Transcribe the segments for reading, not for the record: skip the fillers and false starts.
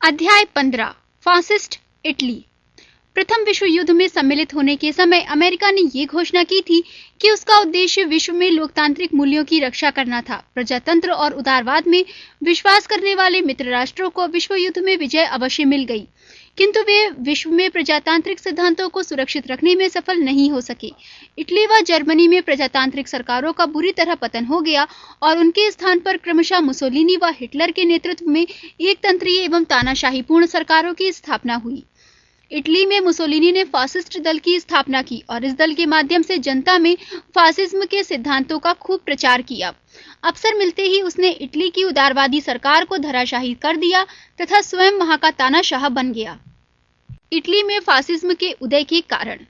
अध्याय 15 fascist Italy. प्रथम विश्व युद्ध में सम्मिलित होने के समय अमेरिका ने ये घोषणा की थी कि उसका उद्देश्य विश्व में लोकतांत्रिक मूल्यों की रक्षा करना था। प्रजातंत्र और उदारवाद में विश्वास करने वाले मित्र राष्ट्रों को विश्व युद्ध में विजय अवश्य मिल गई, किंतु वे विश्व में प्रजातांत्रिक सिद्धांतों को सुरक्षित रखने में सफल नहीं हो सके। इटली व जर्मनी में प्रजातांत्रिक सरकारों का बुरी तरह पतन हो गया और उनके स्थान पर क्रमशः मुसोलिनी व हिटलर के नेतृत्व में एकतंत्रीय एवं तानाशाहीपूर्ण सरकारों की स्थापना हुई। इटली में मुसोलिनी ने फासिस्ट दल की स्थापना की और इस दल के माध्यम से जनता में फासिज्म के सिद्धांतों का खूब प्रचार किया। अवसर मिलते ही उसने इटली की उदारवादी सरकार को धराशायी कर दिया तथा स्वयं वहां का तानाशाह बन गया। इटली में फासिज्म के उदय के कारण।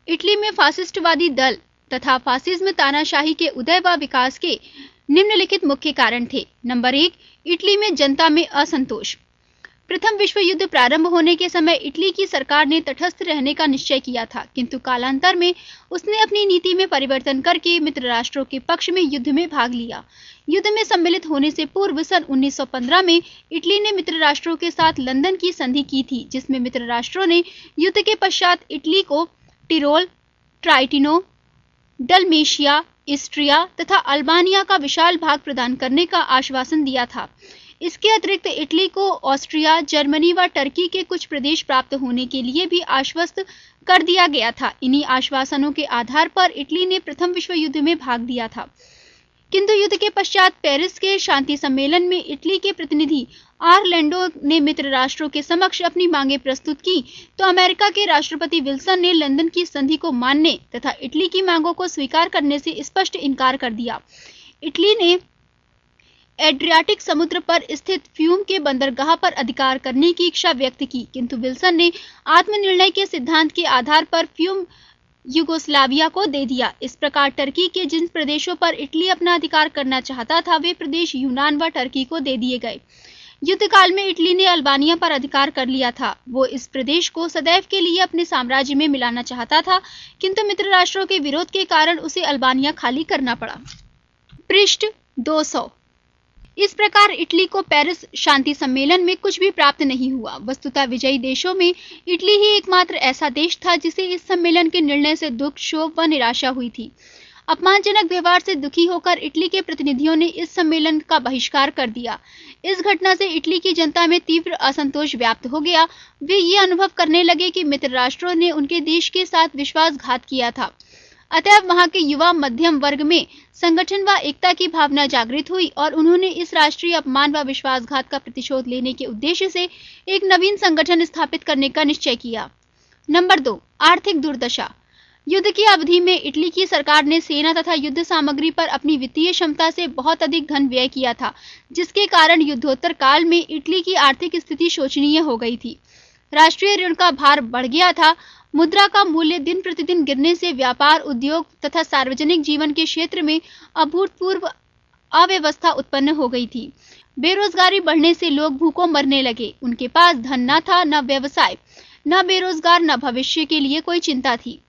इटली में फासिस्टवादी दल तथा फासिज्म तानाशाही के उदय व विकास के निम्नलिखित मुख्य कारण थे। नंबर 1, इटली में जनता में असंतोष। प्रथम विश्व युद्ध प्रारंभ होने के समय इटली की सरकार ने तटस्थ रहने का निश्चय किया था, किंतु कालांतर में उसने अपनी नीति में परिवर्तन करके मित्र राष्ट्रों के पक्ष में युद्ध में भाग लिया। युद्ध में सम्मिलित होने से पूर्व सन 1915 में इटली ने मित्र राष्ट्रों के साथ लंदन की संधि की थी, जिसमें मित्र राष्ट्रों ने युद्ध के पश्चात इटली को टिरोल, ट्राइटिनो, डलमेशिया, इस्ट्रिया तथा अल्बानिया का विशाल भाग प्रदान करने का आश्वासन दिया था। इसके अतिरिक्त इटली को ऑस्ट्रिया, जर्मनी व टर्की के कुछ प्रदेश प्राप्त होने के लिए भी आश्वस्त कर दिया गया था। इन्हीं आश्वासनों के आधार पर इटली ने प्रथम विश्व युद्ध में भाग लिया था, किंतु युद्ध के पश्चात पेरिस के शांति सम्मेलन में इटली के प्रतिनिधि आरलैंडो ने मित्र राष्ट्रों के समक्ष अपनी मांगें प्रस्तुत की, तो अमेरिका के राष्ट्रपति विल्सन ने लंदन की संधि को मानने तथा इटली की मांगों को स्वीकार करने से स्पष्ट इनकार कर दिया। इटली ने एड्रियाटिक समुद्र पर स्थित फ्यूम के बंदरगाह पर अधिकार करने की इच्छा व्यक्त की, किंतु विल्सन ने आत्मनिर्णय के सिद्धांत के आधार पर फ्यूम यूगोस्लाविया को दे दिया। इस प्रकार टर्की के जिन प्रदेशों पर इटली अपना अधिकार करना चाहता था, वे प्रदेश यूनान व टर्की को दे दिए गए। युद्ध काल में इटली ने अल्बानिया पर अधिकार कर लिया था। वो इस प्रदेश को सदैव के लिए अपने साम्राज्य में मिलाना चाहता था, किंतु मित्र राष्ट्रों के विरोध के कारण उसे अल्बानिया खाली करना पड़ा। पृष्ठ 200। इस प्रकार इटली को पेरिस शांति सम्मेलन में कुछ भी प्राप्त नहीं हुआ। वस्तुतः विजयी देशों में इटली ही एकमात्र ऐसा देश था जिसे इस सम्मेलन के निर्णय से दुख, क्षोभ व निराशा हुई थी। अपमानजनक व्यवहार से दुखी होकर इटली के प्रतिनिधियों ने इस सम्मेलन का बहिष्कार कर दिया। इस घटना से इटली की जनता में तीव्र असंतोष व्याप्त हो गया। वे ये अनुभव करने लगे कि मित्र राष्ट्रों ने उनके देश के साथ विश्वासघात किया था। अतएव वहां के युवा मध्यम वर्ग में संगठन व एकता की भावना जागृत हुई और उन्होंने इस राष्ट्रीय अपमान व विश्वासघात का प्रतिशोध लेने के उद्देश्य से एक नवीन संगठन स्थापित करने का निश्चय किया। नंबर 2, आर्थिक दुर्दशा। युद्ध की अवधि में इटली की सरकार ने सेना तथा युद्ध सामग्री पर अपनी वित्तीय क्षमता से बहुत अधिक धन व्यय किया था, जिसके कारण युद्धोत्तर काल में इटली की आर्थिक स्थिति शोचनीय हो गई थी। राष्ट्रीय ऋण का भार बढ़ गया था। मुद्रा का मूल्य दिन प्रतिदिन गिरने से व्यापार, उद्योग तथा सार्वजनिक जीवन के क्षेत्र में अभूतपूर्व अव्यवस्था उत्पन्न हो गई थी। बेरोजगारी बढ़ने से लोग भूखों मरने लगे। उनके पास धन न था, न व्यवसाय, न बेरोजगार, न भविष्य के लिए कोई चिंता थी।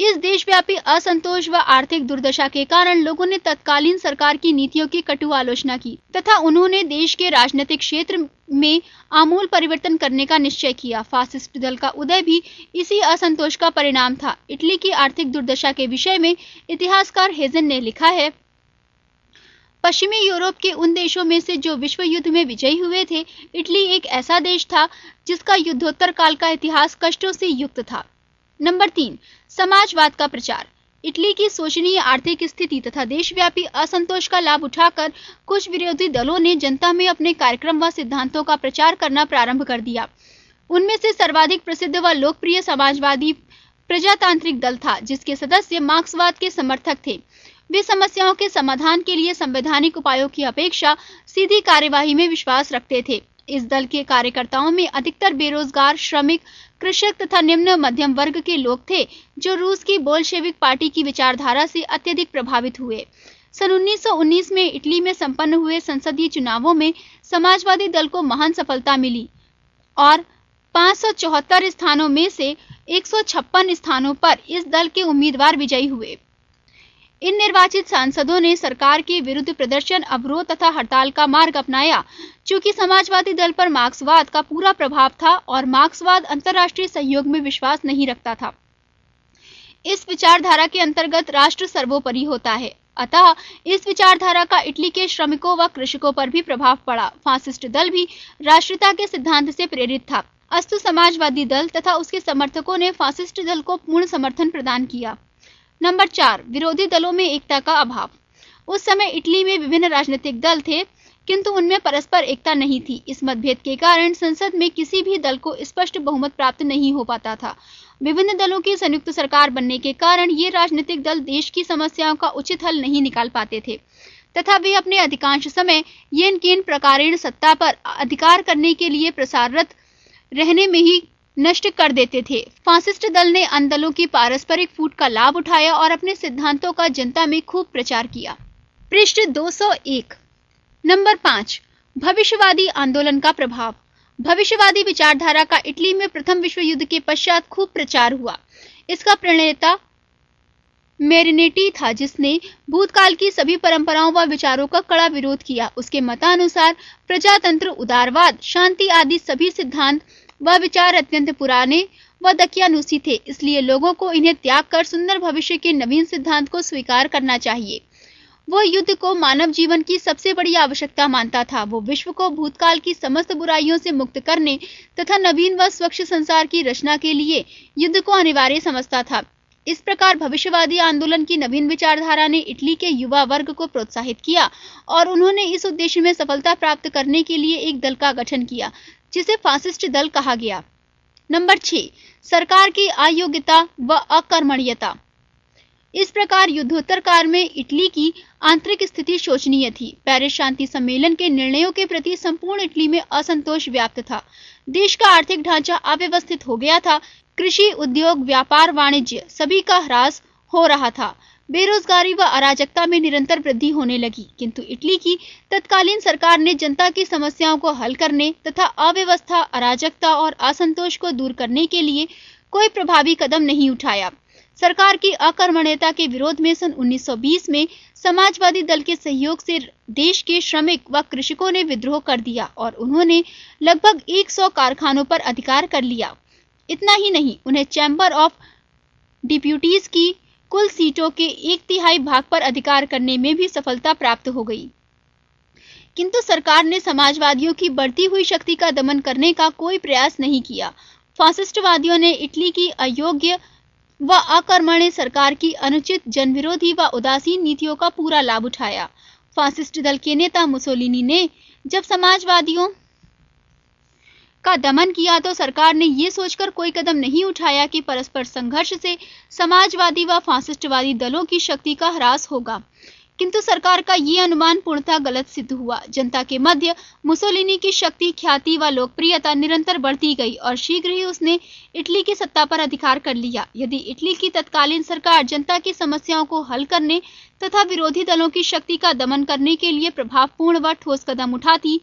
इस देशव्यापी असंतोष व आर्थिक दुर्दशा के कारण लोगों ने तत्कालीन सरकार की नीतियों की कटु आलोचना की तथा उन्होंने देश के राजनीतिक क्षेत्र में आमूल परिवर्तन करने का निश्चय किया। फासिस्ट दल का उदय भी इसी असंतोष का परिणाम था। इटली की आर्थिक दुर्दशा के विषय में इतिहासकार हेजन ने लिखा है, पश्चिमी यूरोप के उन देशों में से जो विश्व युद्ध में विजयी हुए थे, इटली एक ऐसा देश था जिसका युद्धोत्तर काल का इतिहास कष्टों से युक्त था। नंबर 3, समाजवाद का प्रचार। इटली की शोचनीय आर्थिक स्थिति तथा देशव्यापी असंतोष का लाभ उठाकर कुछ विरोधी दलों ने जनता में अपने कार्यक्रम व सिद्धांतों का प्रचार करना प्रारंभ कर दिया। उनमें से सर्वाधिक प्रसिद्ध व लोकप्रिय समाजवादी प्रजातांत्रिक दल था, जिसके सदस्य मार्क्सवाद के समर्थक थे। वे समस्याओं के समाधान के लिए संवैधानिक उपायों की अपेक्षा सीधी कार्यवाही में विश्वास रखते थे। इस दल के कार्यकर्ताओं में अधिकतर बेरोजगार, श्रमिक, कृषक तथा निम्न मध्यम वर्ग के लोग थे, जो रूस की बोल्शेविक पार्टी की विचारधारा से अत्यधिक प्रभावित हुए। सन 1919 में इटली में संपन्न हुए संसदीय चुनावों में समाजवादी दल को महान सफलता मिली और 574 स्थानों में से 156 स्थानों पर इस दल के उम्मीदवार विजयी हुए। इन निर्वाचित सांसदों ने सरकार के विरुद्ध प्रदर्शन, अवरोध तथा हड़ताल का मार्ग अपनाया। चूंकि समाजवादी दल पर मार्क्सवाद का पूरा प्रभाव था और मार्क्सवाद अंतर्राष्ट्रीय सहयोग में विश्वास नहीं रखता था। इस विचारधारा के अंतर्गत राष्ट्र सर्वोपरि होता है। अतः इस विचारधारा का इटली के श्रमिकों व कृषकों पर भी प्रभाव पड़ा। फासिस्ट दल भी राष्ट्रीयता के सिद्धांत से प्रेरित था। अस्तु समाजवादी दल तथा उसके समर्थकों ने फासिस्ट दल को पूर्ण समर्थन प्रदान किया। नंबर 4, विरोधी दलों में एकता का अभाव। उस समय इटली में विभिन्न राजनीतिक दल थे, किंतु उनमें परस्पर एकता नहीं थी। इस मतभेद के कारण संसद में किसी भी दल को स्पष्ट बहुमत प्राप्त नहीं हो पाता था। विभिन्न दलों की संयुक्त सरकार बनने के कारण ये राजनीतिक दल देश की समस्याओं का उचित हल नहीं निकाल पाते थे तथा वे अपने अधिकांश समय येन केन प्रकारेण सत्ता पर अधिकार करने के लिए प्रसाररत रहने में ही नष्ट कर देते थे। फासिस्ट दल ने अन्य दलों की पारस्परिक फूट का लाभ उठाया और अपने सिद्धांतों का जनता में खूब प्रचार किया। पृष्ठ 201। नंबर 5, भविष्यवादी आंदोलन का प्रभाव। भविष्यवादी विचारधारा का इटली में प्रथम विश्व युद्ध के पश्चात खूब प्रचार हुआ। इसका प्रणेता मेरिनेटी था, जिसने भूतकाल की सभी परंपराओं व विचारों का कड़ा विरोध किया। उसके मतानुसार प्रजातंत्र, उदारवाद, शांति आदि सभी सिद्धांत व विचार अत्यंत पुराने व दकियानूसी थे, इसलिए लोगों को इन्हें त्याग कर सुंदर भविष्य के नवीन सिद्धांत को स्वीकार करना चाहिए। वो युद्ध को मानव जीवन की सबसे बड़ी आवश्यकता मानता था। वो विश्व को भूतकाल की समस्त बुराइयों से मुक्त करने तथा नवीन व स्वच्छ संसार की रचना के लिए युद्ध को अनिवार्य समझता था। इस प्रकार भविष्यवादी आंदोलन की नवीन विचारधारा ने इटली के युवा वर्ग को प्रोत्साहित किया और उन्होंने इस उद्देश्य में सफलता प्राप्त करने के लिए एक दल का गठन किया, जिसे फासिस्ट दल कहा गया। नंबर 6, सरकार की अयोग्यता व अकर्मण्यता। इस प्रकार युद्धोत्तर काल में इटली की आंतरिक स्थिति शोचनीय थी। पेरिस शांति सम्मेलन के निर्णयों के प्रति संपूर्ण इटली में असंतोष व्याप्त था। देश का आर्थिक ढांचा अव्यवस्थित हो गया था। कृषि, उद्योग, व्यापार, वाणिज्य सभी का ह्रास हो रहा था। बेरोजगारी व अराजकता में निरंतर वृद्धि होने लगी, किंतु इटली की तत्कालीन सरकार ने जनता की समस्याओं को हल करने तथा अव्यवस्था, अराजकता और असंतोष को दूर करने के लिए कोई प्रभावी कदम नहीं उठाया। सरकार की अकर्मण्यता के विरोध में सन 1920 में समाजवादी दल के सहयोग से देश के श्रमिक व कृषकों ने विद्रोह कर दिया और उन्होंने लगभग 100 कारखानों पर अधिकार कर लिया। इतना ही नहीं, उन्हें चैम्बर ऑफ डिप्यूटीज की कुल सीटों के 1/3 भाग पर अधिकार करने में भी सफलता प्राप्त हो गई। किंतु सरकार ने समाजवादियों की बढ़ती हुई शक्ति का दमन करने का कोई प्रयास नहीं किया। फासिस्टवादियों ने इटली की अयोग्य व अकर्मण्य सरकार की अनुचित, जनविरोधी व उदासीन नीतियों का पूरा लाभ उठाया। फासिस्ट दल के नेता मुसोलिनी ने जब समाजवादियों का दमन किया तो सरकार ने ये सोचकर कोई कदम नहीं उठाया कि परस्पर संघर्ष से समाजवादी व फासिस्टवादी दलों की शक्ति का ह्रास होगा। किंतु सरकार का ये अनुमान पूर्णतः गलत सिद्ध हुआ। जनता के मध्य मुसोलिनी की शक्ति, ख्याति व लोकप्रियता निरंतर बढ़ती गई और शीघ्र ही उसने इटली की सत्ता पर अधिकार कर लिया। यदि इटली की तत्कालीन सरकार जनता की समस्याओं को हल करने तथा विरोधी दलों की शक्ति का दमन करने के लिए प्रभावपूर्ण व ठोस कदम उठाती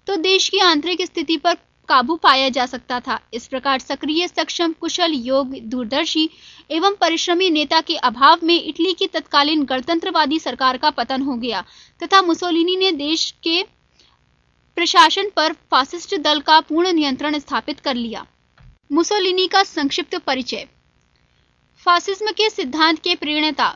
तो देश की आंतरिक स्थिति पर काबू पाया जा सकता था। इस प्रकार सक्रिय, सक्षम, कुशल, योग्य, दूरदर्शी एवं परिश्रमी नेता के अभाव में इटली की तत्कालीन गणतंत्रवादी सरकार का पतन हो गया तथा मुसोलिनी ने देश के प्रशासन पर फासिस्ट दल का पूर्ण नियंत्रण स्थापित कर लिया। मुसोलिनी का संक्षिप्त परिचय। फासिज्म के सिद्धांत के प्रणेता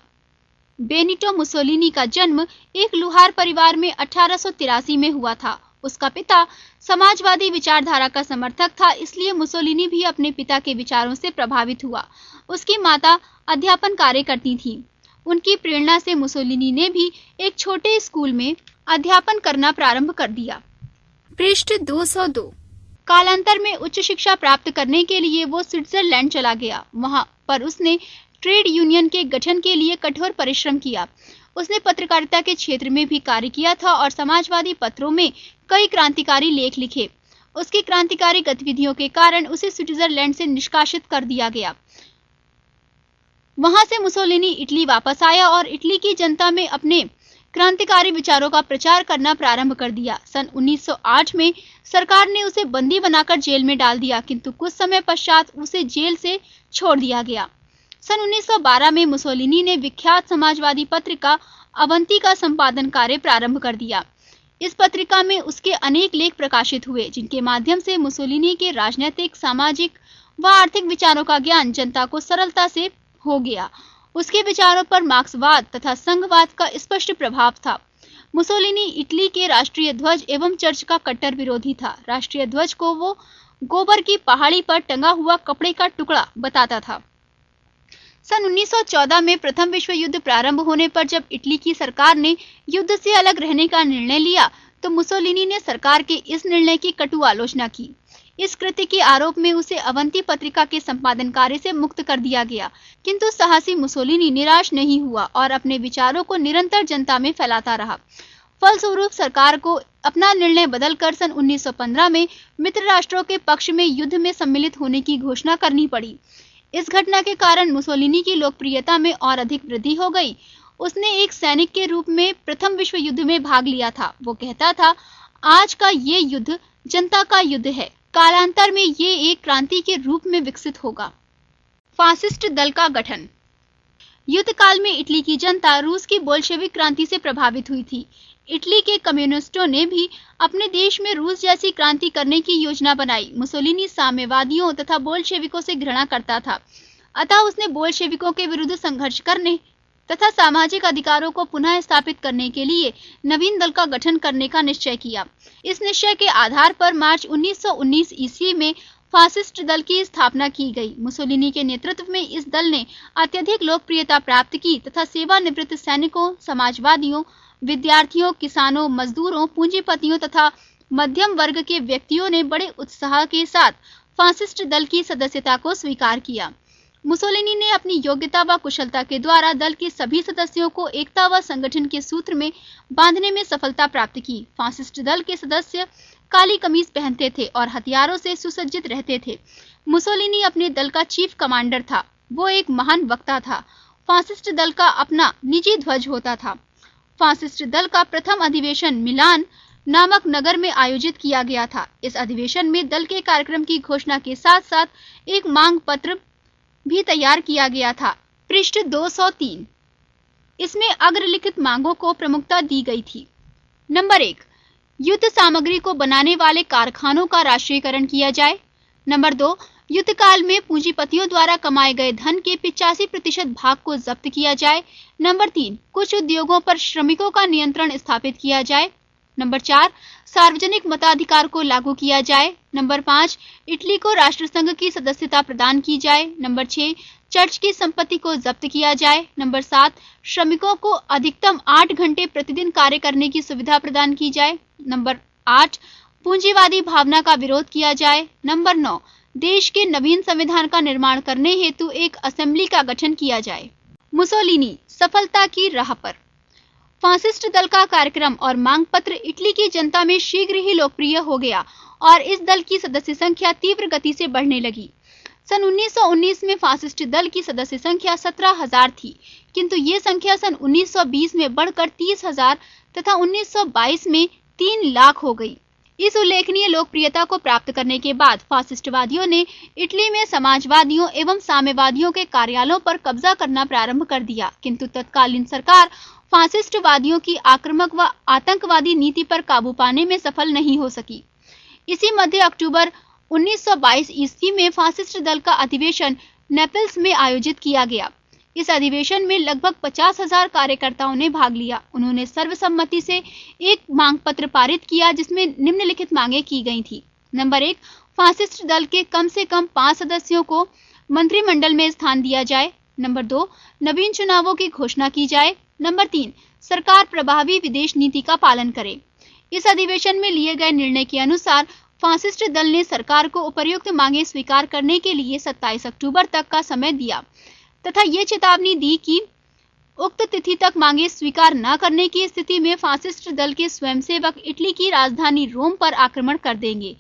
बेनिटो मुसोलिनी का जन्म एक लुहार परिवार में 1883 में हुआ था। उसका पिता समाजवादी विचारधारा का समर्थक था, इसलिए मुसोलिनी भी अपने पिता के विचारों से प्रभावित हुआ। उसकी माता अध्यापन कार्य करती थी। उनकी प्रेरणा से मुसोलिनी ने भी एक छोटे स्कूल में अध्यापन करना प्रारंभ कर दिया। पृष्ठ 202। कालांतर में उच्च शिक्षा प्राप्त करने के लिए वो स्विट्जरलैंड चला गया। वहां पर उसने ट्रेड यूनियन के गठन के लिए कठोर परिश्रम किया। उसने पत्रकारिता के क्षेत्र में भी कार्य किया था और समाजवादी पत्रों में कई क्रांतिकारी लेख लिखे। उसकी क्रांतिकारी गतिविधियों के कारण उसे स्विट्जरलैंड से निष्कासित कर दिया गया। वहां से मुसोलिनी इटली वापस आया और इटली की जनता में अपने क्रांतिकारी विचारों का प्रचार करना प्रारंभ कर दिया। सन 1908 में सरकार ने उसे बंदी बनाकर जेल में डाल दिया, किंतु कुछ समय पश्चात उसे जेल से छोड़ दिया गया। सन 1912 में मुसोलिनी ने विख्यात समाजवादी पत्रिका अवंती का संपादन कार्य प्रारंभ कर दिया। इस पत्रिका में उसके अनेक लेख प्रकाशित हुए, जिनके माध्यम से मुसोलिनी के राजनीतिक, सामाजिक व आर्थिक विचारों का ज्ञान जनता को सरलता से हो गया। उसके विचारों पर मार्क्सवाद तथा संघवाद का स्पष्ट प्रभाव था। मुसोलिनी इटली के राष्ट्रीय ध्वज एवं चर्च का कट्टर विरोधी था। राष्ट्रीय ध्वज को वो गोबर की पहाड़ी पर टंगा हुआ कपड़े का टुकड़ा बताता था। सन 1914 में प्रथम विश्व युद्ध प्रारंभ होने पर जब इटली की सरकार ने युद्ध से अलग रहने का निर्णय लिया, तो मुसोलिनी ने सरकार के इस निर्णय की कटु आलोचना की। इस कृत्य के आरोप में उसे अवंती पत्रिका के संपादन कार्य से मुक्त कर दिया गया, किंतु साहसी मुसोलिनी निराश नहीं हुआ और अपने विचारों को निरंतर जनता में फैलाता रहा। फलस्वरूप सरकार को अपना निर्णय बदलकर सन 1915 में मित्र राष्ट्रों के पक्ष में युद्ध में सम्मिलित होने की घोषणा करनी पड़ी। इस घटना के कारण मुसोलिनी की लोकप्रियता में और अधिक वृद्धि हो गई। उसने एक सैनिक के रूप में प्रथम विश्व युद्ध में भाग लिया था। वो कहता था, आज का ये युद्ध जनता का युद्ध है, कालांतर में ये एक क्रांति के रूप में विकसित होगा। फासिस्ट दल का गठन। युद्ध काल में इटली की जनता रूस की बोल्शेविक क्रांति से प्रभावित हुई थी। इटली के कम्युनिस्टों ने भी अपने देश में रूस जैसी क्रांति करने की योजना बनाई। मुसोलिनी साम्यवादियों तथा बोल्शेविकों से घृणा करता था, अतः उसने बोल्शेविकों के विरुद्ध संघर्ष करने तथा सामाजिक अधिकारों को पुनः स्थापित करने के लिए नवीन दल का गठन करने का निश्चय किया। इस निश्चय के आधार पर मार्च 1919 ईस्वी में फासिस्ट दल की स्थापना की गई। मुसोलिनी के नेतृत्व में इस दल ने अत्यधिक लोकप्रियता प्राप्त की तथा सेवानिवृत्त सैनिकों, समाजवादियों, विद्यार्थियों, किसानों, मजदूरों, पूंजीपतियों तथा मध्यम वर्ग के व्यक्तियों ने बड़े उत्साह के साथ फासिस्ट दल की सदस्यता को स्वीकार किया। मुसोलिनी ने अपनी योग्यता व कुशलता के द्वारा दल के सभी सदस्यों को एकता व संगठन के सूत्र में बांधने में सफलता प्राप्त की। फासिस्ट दल के सदस्य काली कमीज पहनते थे और हथियारों से सुसज्जित रहते थे। मुसोलिनी अपने दल का चीफ कमांडर था। वो एक महान वक्ता था। फासिस्ट दल का अपना निजी ध्वज होता था। फासिस्ट दल का प्रथम अधिवेशन मिलान नामक नगर में आयोजित किया गया था। इस अधिवेशन में दल के कार्यक्रम की घोषणा के साथ साथ एक मांग पत्र भी तैयार किया गया था, पृष्ठ 203। इसमें अग्रलिखित मांगों को प्रमुखता दी गई थी। नंबर 1, युद्ध सामग्री को बनाने वाले कारखानों का राष्ट्रीयकरण किया जाए। नंबर 2, युद्ध काल में पूंजीपतियों द्वारा कमाए गए धन के 85% भाग को जब्त किया जाए। नंबर 3, कुछ उद्योगों पर श्रमिकों का नियंत्रण स्थापित किया जाए। नंबर 4, सार्वजनिक मताधिकार को लागू किया जाए। नंबर 5, इटली को राष्ट्रसंघ की सदस्यता प्रदान की जाए। नंबर 6, चर्च की संपत्ति को जब्त किया जाए। नंबर 7, श्रमिकों को अधिकतम 8 घंटे प्रतिदिन कार्य करने की सुविधा प्रदान की जाए। नंबर 8, पूंजीवादी भावना का विरोध किया जाए। नंबर 9, देश के नवीन संविधान का निर्माण करने हेतु एक असेंबली का गठन किया जाए। मुसोलिनी सफलता की राह पर। फासिस्ट दल का कार्यक्रम और मांग पत्र इटली की जनता में शीघ्र ही लोकप्रिय हो गया और इस दल की सदस्य संख्या तीव्र गति से बढ़ने लगी। सन 1919 में फासिस्ट दल की सदस्य संख्या 17,000 थी, किंतु ये संख्या सन 1920 में बढ़कर 30,000 तथा 1922 में 3 लाख हो गई। इस उल्लेखनीय लोकप्रियता को प्राप्त करने के बाद फासिस्टवादियों ने इटली में समाजवादियों एवं साम्यवादियों के कार्यालयों पर कब्जा करना प्रारंभ कर दिया, किंतु तत्कालीन सरकार फासिस्टवादियों की आक्रामक व आतंकवादी नीति पर काबू पाने में सफल नहीं हो सकी। इसी मध्य अक्टूबर 1922 ईस्वी में फासिस्ट दल का अधिवेशन नेपल्स में आयोजित किया गया। इस अधिवेशन में लगभग 50,000 कार्यकर्ताओं ने भाग लिया। उन्होंने सर्वसम्मति से एक मांग पत्र पारित किया, जिसमें निम्नलिखित मांगे की गई थी। नंबर 1, फासिस्ट दल के कम से कम 5 सदस्यों को मंत्रिमंडल में स्थान दिया जाए। नंबर 2, नवीन चुनावों की घोषणा की जाए। नंबर 3, सरकार प्रभावी विदेश नीति का पालन करे। इस अधिवेशन में लिए गए निर्णय के अनुसार फासिस्ट दल ने सरकार को उपर्युक्त मांगे स्वीकार करने के लिए 27 अक्टूबर तक का समय दिया तथा ये चेतावनी दी कि उक्त तिथि तक मांगे स्वीकार न करने की स्थिति में फासिस्ट दल के स्वयंसेवक इटली की राजधानी रोम पर आक्रमण कर देंगे।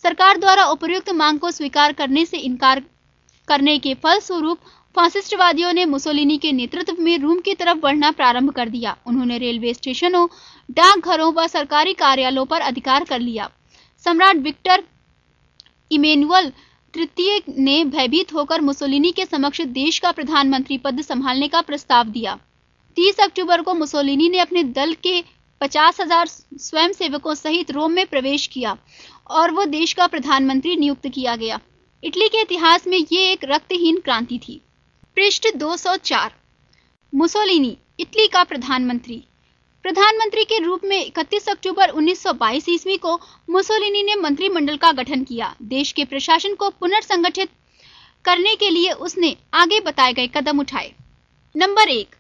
सरकार द्वारा उपर्युक्त मांग को स्वीकार करने से इनकार करने के फलस्वरूप फासिस्टवादियों ने मुसोलिनी के नेतृत्व में रोम की तरफ बढ़ना प्रारंभ कर दिया। उन्होंने रेलवे स्टेशनों, डाकघरों व सरकारी कार्यालयों पर अधिकार कर लिया। सम्राट विक्टर इमैनुअल तृतीय ने भयभीत होकर मुसोलिनी के समक्ष देश का प्रधानमंत्री पद संभालने का प्रस्ताव दिया। 30 अक्टूबर को मुसोलिनी ने अपने दल के 50,000 स्वयंसेवकों सहित रोम में प्रवेश किया और वो देश का प्रधानमंत्री नियुक्त किया गया। इटली के इतिहास में ये एक रक्तहीन क्रांति थी। पृष्ठ 204। मुसोलिनी इटली का प्रधानमंत्री के रूप में 31 अक्टूबर 1922 ईस्वी को मुसोलिनी ने मंत्रिमंडल का गठन किया। देश के प्रशासन को पुनर्संगठित करने के लिए उसने आगे बताए गए कदम उठाए। नंबर 1,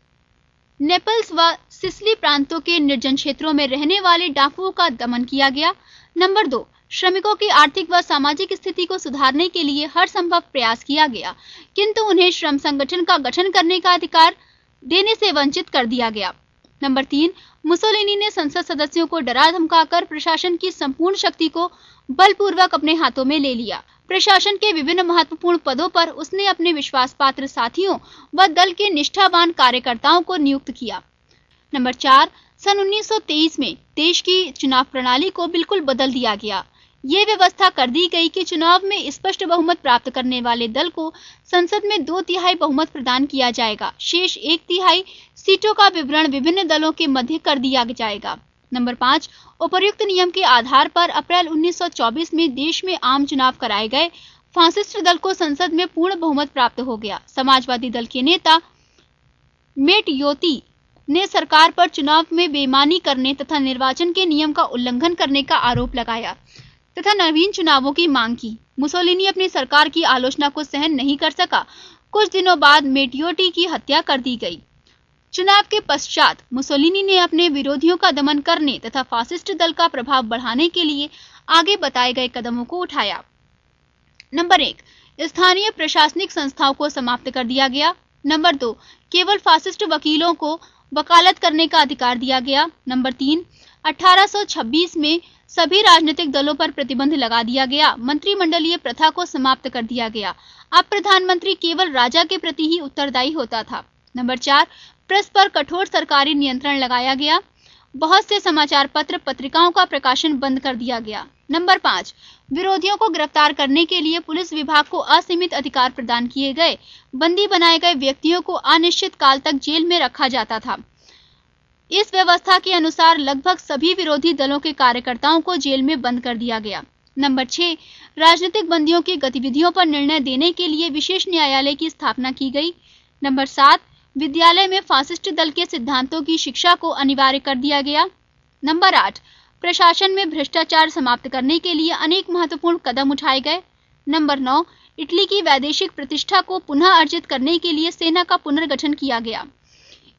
नेपल्स व सिसिली प्रांतों के निर्जन क्षेत्रों में रहने वाले डाकुओं का दमन किया गया। नंबर 2, श्रमिकों की आर्थिक व सामाजिक स्थिति को सुधारने के लिए हर संभव प्रयास किया गया, किंतु उन्हें श्रम संगठन का गठन करने का अधिकार देने से वंचित कर दिया गया। नंबर 3, मुसोलिनी ने संसद सदस्यों को डरा धमकाकर प्रशासन की संपूर्ण शक्ति को बलपूर्वक अपने हाथों में ले लिया। प्रशासन के विभिन्न महत्वपूर्ण पदों पर उसने अपने विश्वास पात्र साथियों व दल के निष्ठावान कार्यकर्ताओं को नियुक्त किया। नंबर 4, सन 1923 में देश की चुनाव प्रणाली को बिल्कुल बदल दिया गया। ये व्यवस्था कर दी गई कि चुनाव में स्पष्ट बहुमत प्राप्त करने वाले दल को संसद में 2/3 बहुमत प्रदान किया जाएगा। शेष 1/3 सीटों का विवरण विभिन्न दलों के मध्य कर दिया जाएगा। नंबर 5, उपर्युक्त नियम के आधार पर अप्रैल 1924 में देश में आम चुनाव कराए गए। फासिस्ट दल को संसद में पूर्ण बहुमत प्राप्त हो गया। समाजवादी दल के नेता मेटयोती ने सरकार पर चुनाव में बेईमानी करने तथा निर्वाचन के नियम का उल्लंघन करने का आरोप लगाया तथा नवीन चुनावों की मांग की। मुसोलिनी अपनी सरकार की आलोचना को सहन नहीं कर सका। कुछ दिनों बाद मेटियोटी की हत्या कर दी गई। चुनाव के पश्चात मुसोलिनी ने अपने विरोधियों का दमन करने तथा फासिस्ट दल का प्रभाव बढ़ाने के लिए आगे बताए गए कदमों को उठाया। नंबर 1, स्थानीय प्रशासनिक संस्थाओं को समाप्त कर दिया गया। नंबर 2, केवल फासिस्ट वकीलों को वकालत करने का अधिकार दिया गया। नंबर 3, 1826 में सभी राजनीतिक दलों पर प्रतिबंध लगा दिया गया। मंत्रिमंडलीय प्रथा को समाप्त कर दिया गया। अब प्रधानमंत्री केवल राजा के प्रति ही उत्तरदायी होता था। नंबर 4, प्रेस पर कठोर सरकारी नियंत्रण लगाया गया। बहुत से समाचार पत्र पत्रिकाओं का प्रकाशन बंद कर दिया गया। नंबर 5, विरोधियों को गिरफ्तार करने के लिए पुलिस विभाग को असीमित अधिकार प्रदान किए गए। बंदी बनाए गए व्यक्तियों को अनिश्चित काल तक जेल में रखा जाता था। इस व्यवस्था के अनुसार लगभग सभी विरोधी दलों के कार्यकर्ताओं को जेल में बंद कर दिया गया। नंबर 6, राजनीतिक बंदियों की गतिविधियों पर निर्णय देने के लिए विशेष न्यायालय की स्थापना की गई। नंबर 7, विद्यालय में फासिस्ट दल के सिद्धांतों की शिक्षा को अनिवार्य कर दिया गया। नंबर 8, प्रशासन में भ्रष्टाचार समाप्त करने के लिए अनेक महत्वपूर्ण कदम उठाए गए। नंबर 9, इटली की वैदेशिक प्रतिष्ठा को पुनः अर्जित करने के लिए सेना का पुनर्गठन किया गया।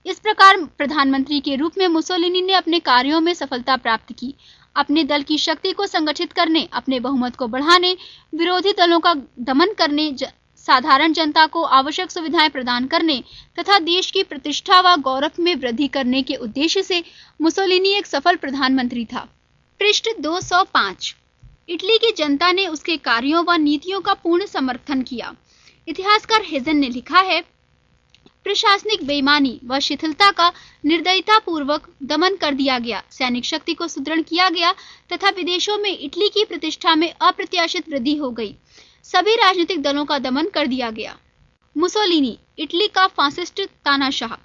इस प्रकार प्रधानमंत्री के रूप में मुसोलिनी ने अपने कार्यों में सफलता प्राप्त की। अपने दल की शक्ति को संगठित करने, अपने बहुमत को बढ़ाने, विरोधी दलों का दमन करने, साधारण जनता को आवश्यक सुविधाएं प्रदान करने तथा देश की प्रतिष्ठा व गौरव में वृद्धि करने के उद्देश्य से मुसोलिनी एक सफल प्रधानमंत्री था। पृष्ठ 205। इटली की जनता ने उसके कार्यों व नीतियों का पूर्ण समर्थन किया। इतिहासकार हेजन ने लिखा है, प्रशासनिक बेईमानी व शिथिलता का निर्दयतापूर्वक दमन कर दिया गया, सैनिक शक्ति को सुदृढ़ किया गया तथा विदेशों में इटली की प्रतिष्ठा में अप्रत्याशित वृद्धि हो गई। सभी राजनीतिक दलों का दमन कर दिया गया। मुसोलिनी, इटली का फासिस्ट तानाशाह।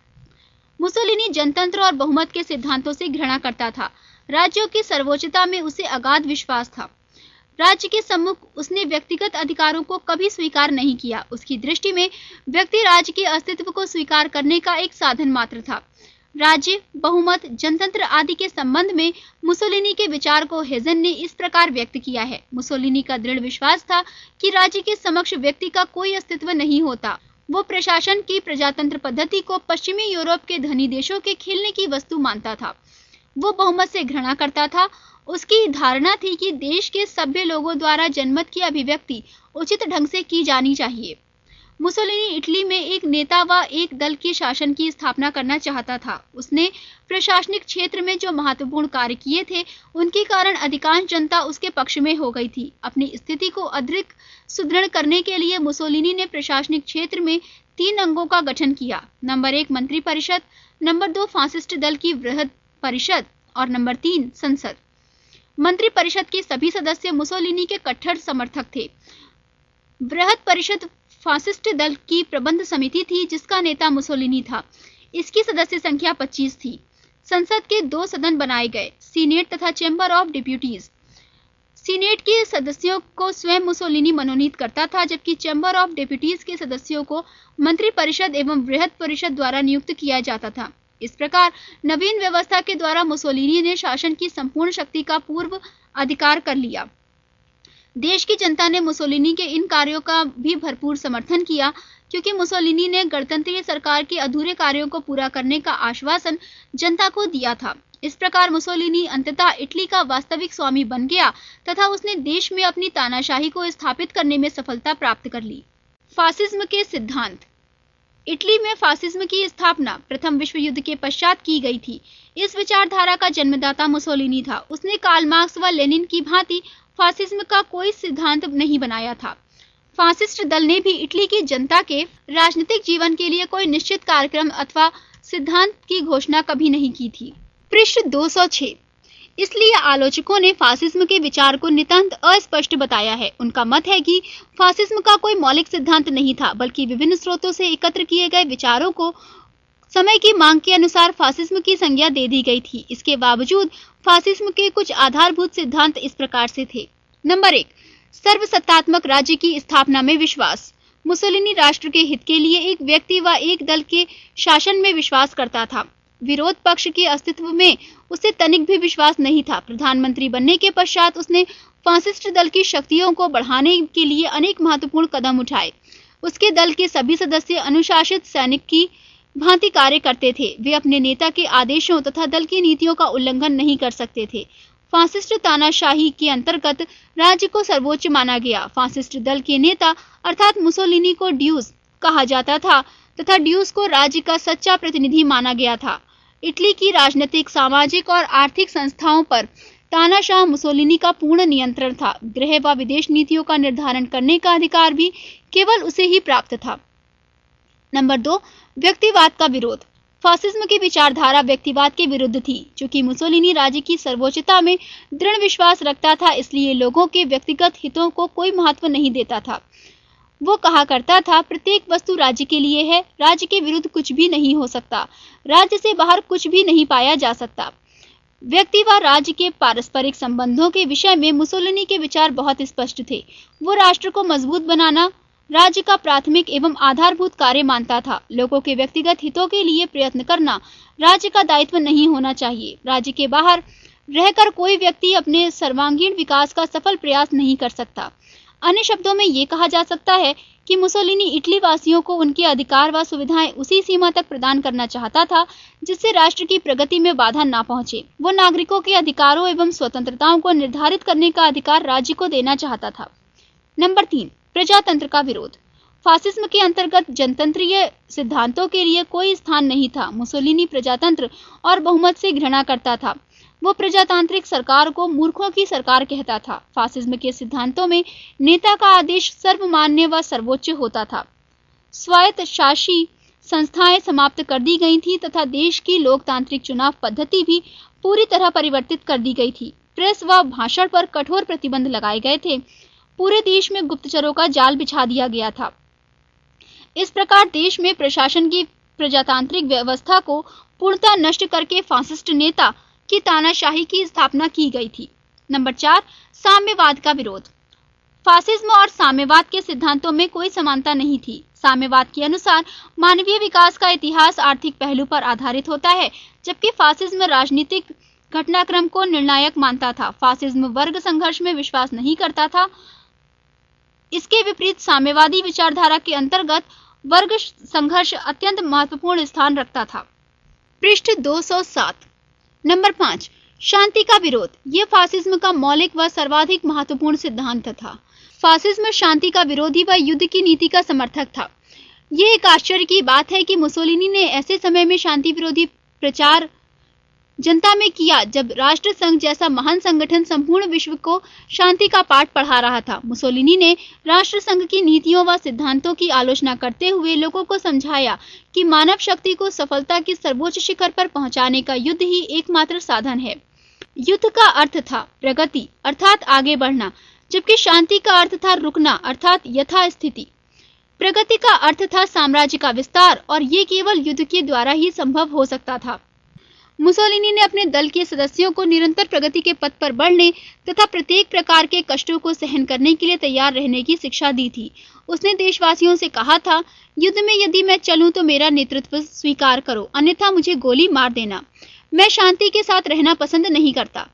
मुसोलिनी जनतंत्र और बहुमत के सिद्धांतों से घृणा करता था। राज्यों की सर्वोच्चता में उसे अगाध विश्वास था। राज्य के सम्मुख उसने व्यक्तिगत अधिकारों को कभी स्वीकार नहीं किया। उसकी दृष्टि में व्यक्ति राज्य के अस्तित्व को स्वीकार करने का एक साधन मात्र था। राज्य, बहुमत, जनतंत्र आदि के संबंध में मुसोलिनी के विचार को हेजन ने इस प्रकार व्यक्त किया है। मुसोलिनी का दृढ़ विश्वास था कि राज्य के समक्ष व्यक्ति का कोई अस्तित्व नहीं होता। वो प्रशासन की प्रजातंत्र पद्धति को पश्चिमी यूरोप के धनी देशों के खेलने की वस्तु मानता था। वो बहुमत से घृणा करता था। उसकी धारणा थी कि देश के सभ्य लोगों द्वारा जनमत की अभिव्यक्ति उचित ढंग से की जानी चाहिए। मुसोलिनी इटली में एक नेता व एक दल के शासन की स्थापना करना चाहता था। उसने प्रशासनिक क्षेत्र में जो महत्वपूर्ण कार्य किए थे, उनके कारण अधिकांश जनता उसके पक्ष में हो गई थी। अपनी स्थिति को अधिक सुदृढ़ करने के लिए मुसोलिनी ने प्रशासनिक क्षेत्र में 3 अंगों का गठन किया। नंबर 1 मंत्री परिषद, नंबर 2 फासिस्ट दल की वृहद परिषद और नंबर 3 संसद। मंत्री परिषद के सभी सदस्य मुसोलिनी के कट्टर समर्थक थे। बृहद परिषद फासिस्ट दल की प्रबंध समिति थी जिसका नेता मुसोलिनी था। इसकी सदस्य संख्या 25 थी। संसद के 2 सदन बनाए गए, सीनेट तथा चैम्बर ऑफ डिप्यूटीज। सीनेट के सदस्यों को स्वयं मुसोलिनी मनोनीत करता था, जबकि चैम्बर ऑफ डिप्यूटीज के सदस्यों को मंत्री परिषद एवं बृहद परिषद द्वारा नियुक्त किया जाता था। इस प्रकार नवीन व्यवस्था के द्वारा मुसोलिनी ने शासन की संपूर्ण शक्ति का पूर्व अधिकार कर लिया। देश की जनता ने मुसोलिनी के इन कार्यों का भी भरपूर समर्थन किया, क्योंकि मुसोलिनी ने गणतंत्रीय सरकार के अधूरे कार्यों को पूरा करने का आश्वासन जनता को दिया था। इस प्रकार मुसोलिनी अंततः इटली का वास्तविक स्वामी बन गया तथा उसने देश में अपनी तानाशाही को स्थापित करने में सफलता प्राप्त कर ली। फासिज्म के सिद्धांत। इटली में फासिज्म की स्थापना प्रथम विश्व युद्ध के पश्चात की गई थी। इस विचारधारा का जन्मदाता मुसोलिनी था। उसने कार्ल मार्क्स व लेनिन की भांति फासिज्म का कोई सिद्धांत नहीं बनाया था। फासिस्ट दल ने भी इटली की जनता के राजनीतिक जीवन के लिए कोई निश्चित कार्यक्रम अथवा सिद्धांत की घोषणा कभी नहीं की थी। पृष्ठ 206। इसलिए आलोचकों ने फासिज्म के विचार को नितांत अस्पष्ट बताया है। उनका मत है कि फासिज्म का कोई मौलिक सिद्धांत नहीं था, बल्कि विभिन्न स्रोतों से एकत्र किए गए विचारों को समय की मांग के अनुसार फासिज्म की संज्ञा दे दी गई थी। इसके बावजूद फासिज्म के कुछ आधारभूत सिद्धांत इस प्रकार से थे। नंबर 1, सर्वसत्तात्मक राज्य की स्थापना में विश्वास। मुसोलिनी राष्ट्र के हित के लिए एक व्यक्ति व एक दल के शासन में विश्वास करता था। विरोध पक्ष के अस्तित्व में उसे तनिक भी विश्वास नहीं था। प्रधानमंत्री बनने के पश्चात उसने फासिस्ट दल की शक्तियों को बढ़ाने के लिए अनेक महत्वपूर्ण कदम उठाए। उसके दल के सभी सदस्य अनुशासित सैनिक की भांति कार्य करते थे। वे अपने नेता के आदेशों तथा दल की नीतियों का उल्लंघन नहीं कर सकते थे। फासिस्ट तानाशाही के अंतर्गत राज्य को सर्वोच्च माना गया। फासिस्ट दल के नेता अर्थात मुसोलिनी को ड्यूस कहा जाता था तथा ड्यूस को राज्य का सच्चा प्रतिनिधि माना गया था। इटली की राजनीतिक, सामाजिक और आर्थिक संस्थाओं पर तानाशाह मुसोलिनी का पूर्ण नियंत्रण था। गृह व विदेश नीतियों का निर्धारण करने का अधिकार भी केवल उसे ही प्राप्त था। नंबर 2, व्यक्तिवाद का विरोध। फासिज्म की विचारधारा व्यक्तिवाद के विरुद्ध थी। चूंकि मुसोलिनी राज्य की सर्वोच्चता में दृढ़ विश्वास रखता था, इसलिए लोगों के व्यक्तिगत हितों को कोई महत्व नहीं देता था। वो कहा करता था, प्रत्येक वस्तु राज्य के लिए है, राज्य के विरुद्ध कुछ भी नहीं हो सकता, राज्य से बाहर कुछ भी नहीं पाया जा सकता। व्यक्ति व राज्य के पारस्परिक संबंधों के विषय में मुसोलिनी के विचार बहुत स्पष्ट थे। वो राष्ट्र को मजबूत बनाना राज्य का प्राथमिक एवं आधारभूत कार्य मानता था। लोगों के व्यक्तिगत हितों के लिए प्रयत्न करना राज्य का दायित्व नहीं होना चाहिए। राज्य के बाहर रहकर कोई व्यक्ति अपने सर्वांगीण विकास का सफल प्रयास नहीं कर सकता। अन्य शब्दों में ये कहा जा सकता है कि मुसोलिनी इटली वासियों को उनके अधिकार व सुविधाएं उसी सीमा तक प्रदान करना चाहता था जिससे राष्ट्र की प्रगति में बाधा ना पहुंचे। वो नागरिकों के अधिकारों एवं स्वतंत्रताओं को निर्धारित करने का अधिकार राज्य को देना चाहता था। नंबर 3, प्रजातंत्र का विरोध। फासिज्म के अंतर्गत जनतंत्रीय सिद्धांतों के लिए कोई स्थान नहीं था। मुसोलिनी प्रजातंत्र और बहुमत से घृणा करता था। वो प्रजातांत्रिक सरकार को मूर्खों की सरकार कहता था। फासिज्म के सिद्धांतों में नेता का आदेश सर्वमान्य व सर्वोच्च होता था। स्वायत्तशासी संस्थाएं समाप्त कर दी गई थी तथा देश की लोकतांत्रिक चुनाव पद्धति भी पूरी तरह परिवर्तित कर दी गई थी। प्रेस व भाषण पर कठोर प्रतिबंध लगाए गए थे। पूरे देश में गुप्तचरों का जाल बिछा दिया गया था। इस प्रकार देश में प्रशासन की प्रजातांत्रिक व्यवस्था को पूर्णतः नष्ट करके फासिस्ट नेता की तानाशाही की स्थापना की गई थी। नंबर 4, साम्यवाद का विरोध। फासिज्म और साम्यवाद के सिद्धांतों में कोई समानता नहीं थी। साम्यवाद के अनुसार मानवीय विकास का इतिहास आर्थिक पहलू पर आधारित होता है, जबकि फासिज्म राजनीतिक घटनाक्रम को निर्णायक मानता था। फासिज्म वर्ग संघर्ष में विश्वास नहीं करता था। इसके विपरीत साम्यवादी विचारधारा के अंतर्गत वर्ग संघर्ष अत्यंत महत्वपूर्ण स्थान रखता था। पृष्ठ 207। नंबर 5, शांति का विरोध। यह फासिज्म का मौलिक व सर्वाधिक महत्वपूर्ण सिद्धांत था। फासिज्म शांति का विरोधी व युद्ध की नीति का समर्थक था। यह एक आश्चर्य की बात है कि मुसोलिनी ने ऐसे समय में शांति विरोधी प्रचार जनता में किया जब राष्ट्र संघ जैसा महान संगठन संपूर्ण विश्व को शांति का पाठ पढ़ा रहा था। मुसोलिनी ने राष्ट्र संघ की नीतियों व सिद्धांतों की आलोचना करते हुए लोगों को समझाया कि मानव शक्ति को सफलता की सर्वोच्च शिखर पर पहुंचाने का युद्ध ही एकमात्र साधन है। युद्ध का अर्थ था प्रगति अर्थात आगे बढ़ना, जबकि शांति का अर्थ था रुकना अर्थात यथास्थिति। प्रगति का अर्थ था साम्राज्य का विस्तार और ये केवल युद्ध के द्वारा ही संभव हो सकता था। मुसोलिनी ने अपने दल के सदस्यों को निरंतर प्रगति के पथ पर बढ़ने तथा प्रत्येक प्रकार के कष्टों को सहन करने के लिए तैयार रहने की शिक्षा दी थी। उसने देशवासियों से कहा था, युद्ध में यदि मैं चलूं तो मेरा नेतृत्व स्वीकार करो, अन्यथा मुझे गोली मार देना। मैं शांति के साथ रहना पसंद नहीं करता।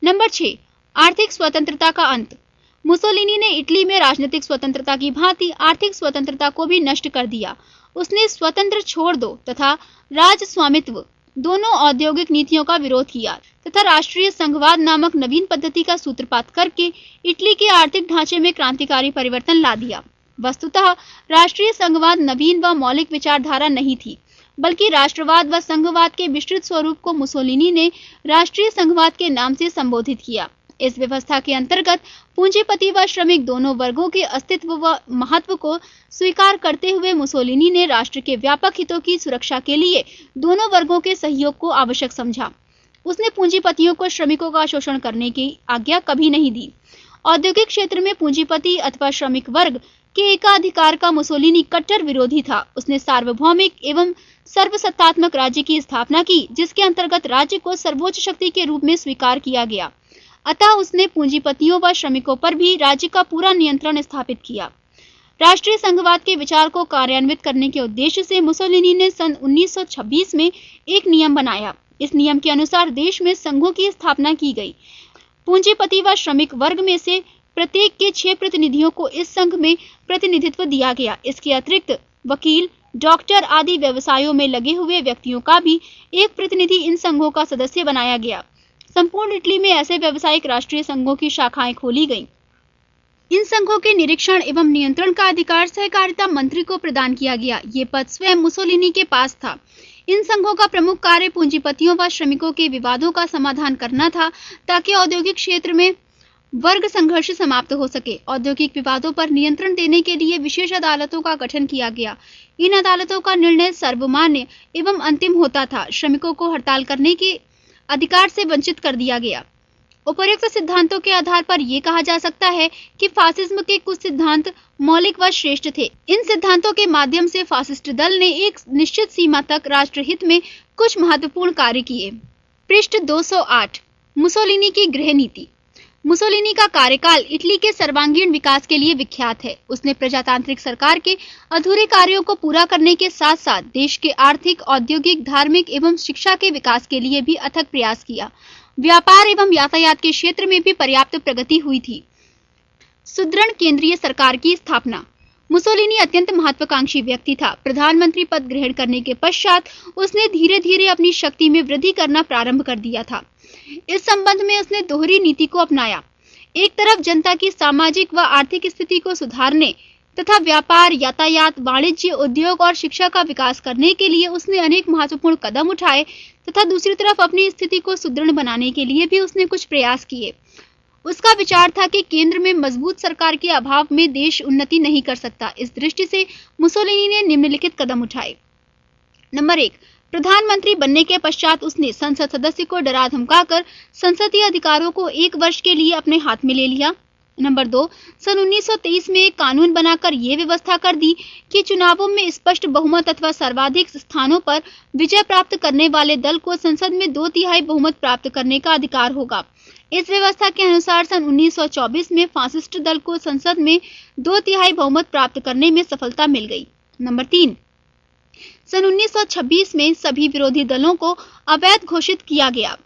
नंबर 6, आर्थिक स्वतंत्रता का अंत। मुसोलिनी ने इटली में राजनीतिक स्वतंत्रता की भांति आर्थिक स्वतंत्रता को भी नष्ट कर दिया। उसने स्वतंत्र छोड़ दो तथा राज स्वामित्व दोनों औद्योगिक नीतियों का विरोध किया तथा राष्ट्रीय संघवाद नामक नवीन पद्धति का सूत्रपात करके इटली के आर्थिक ढांचे में क्रांतिकारी परिवर्तन ला दिया। वस्तुतः राष्ट्रीय संघवाद नवीन व मौलिक विचारधारा नहीं थी, बल्कि राष्ट्रवाद व संघवाद के विस्तृत स्वरूप को मुसोलिनी ने राष्ट्रीय संघवाद के नाम से संबोधित किया। इस व्यवस्था के अंतर्गत पूंजीपति व श्रमिक दोनों वर्गों के अस्तित्व व महत्व को स्वीकार करते हुए मुसोलिनी ने राष्ट्र के व्यापक हितों की सुरक्षा के लिए दोनों वर्गों के सहयोग को आवश्यक समझा। उसने पूंजीपतियों को श्रमिकों का शोषण करने की आज्ञा कभी नहीं दी। औद्योगिक क्षेत्र में पूंजीपति अथवा श्रमिक वर्ग के एकाधिकार का मुसोलिनी कट्टर विरोधी था। उसने सार्वभौमिक एवं सर्वसत्तात्मक राज्य की स्थापना की, जिसके अंतर्गत राज्य को सर्वोच्च शक्ति के रूप में स्वीकार किया गया। अतः उसने पूंजीपतियों व श्रमिकों पर भी राज्य का पूरा नियंत्रण स्थापित किया। राष्ट्रीय संघवाद के विचार को कार्यान्वित करने के उद्देश्य से मुसोलिनी ने सन 1926 में एक नियम बनाया। इस नियम के अनुसार देश में संघों की स्थापना की गई। पूंजीपति व श्रमिक वर्ग में से प्रत्येक के 6 प्रतिनिधियों को इस संघ में प्रतिनिधित्व दिया गया। इसके अतिरिक्त वकील, डॉक्टर आदि व्यवसायों में लगे हुए व्यक्तियों का भी एक प्रतिनिधि इन संघों का सदस्य बनाया गया। संपूर्ण इटली में ऐसे व्यावसायिक राष्ट्रीय संघों की शाखाएं खोली गईं। इन संघों के निरीक्षण एवं नियंत्रण का अधिकार सहकारिता मंत्री को प्रदान किया गया। ये पद स्वयं मुसोलिनी के पास था। इन संघों का प्रमुख कार्य पूंजीपतियों व श्रमिकों के विवादों का समाधान करना था, ताकि औद्योगिक क्षेत्र में वर्ग संघर्ष समाप्त हो सके। औद्योगिक विवादों पर नियंत्रण देने के लिए विशेष अदालतों का गठन किया गया। इन अदालतों का निर्णय सर्वमान्य एवं अंतिम होता था। श्रमिकों को हड़ताल करने के अधिकार से वंचित कर दिया गया। उपर्युक्त सिद्धांतों के आधार पर यह कहा जा सकता है कि फासिज्म के कुछ सिद्धांत मौलिक व श्रेष्ठ थे। इन सिद्धांतों के माध्यम से फासिस्ट दल ने एक निश्चित सीमा तक राष्ट्रहित में कुछ महत्वपूर्ण कार्य किए। पृष्ठ 208, मुसोलिनी की गृह नीति। मुसोलिनी का कार्यकाल इटली के सर्वांगीण विकास के लिए विख्यात है। उसने प्रजातांत्रिक सरकार के अधूरे कार्यों को पूरा करने के साथ साथ देश के आर्थिक, औद्योगिक, धार्मिक एवं शिक्षा के विकास के लिए भी अथक प्रयास किया। व्यापार एवं यातायात के क्षेत्र में भी पर्याप्त प्रगति हुई थी। सुदृढ़ केंद्रीय सरकार की स्थापना। मुसोलिनी अत्यंत महत्वाकांक्षी व्यक्ति था। प्रधानमंत्री पद ग्रहण करने के पश्चात उसने धीरे धीरे अपनी शक्ति में वृद्धि करना प्रारंभ कर दिया था। इस संबंध में उसने दोहरी नीति को अपनाया। एक तरफ जनता की सामाजिक व आर्थिक स्थिति को सुधारने तथा व्यापार, यातायात, वाणिज्य, उद्योग और शिक्षा का विकास करने के लिए उसने अनेक महत्वपूर्ण कदम उठाए तथा दूसरी तरफ अपनी स्थिति को सुदृढ़ बनाने के लिए भी उसने कुछ प्रयास किए। उसका विचार था कि केंद्र में मजबूत सरकार के अभाव में देश उन्नति नहीं कर सकता। इस दृष्टि से मुसोलिनी ने निम्नलिखित कदम उठाए। नंबर 1, प्रधानमंत्री बनने के पश्चात उसने संसद सदस्य को डरा धमकाकर संसदीय अधिकारों को 1 वर्ष के लिए अपने हाथ में ले लिया। नंबर 2, सन 1923 में एक कानून बनाकर ये व्यवस्था कर दी कि चुनावों में स्पष्ट बहुमत अथवा सर्वाधिक स्थानों पर विजय प्राप्त करने वाले दल को संसद में 2/3 बहुमत प्राप्त करने का अधिकार होगा। इस व्यवस्था के अनुसार सन 1924 में फासिस्ट दल को संसद में 2/3 बहुमत प्राप्त करने में सफलता मिल गई। नंबर 3, सन 1926 में सभी विरोधी दलों को अवैध घोषित किया गया।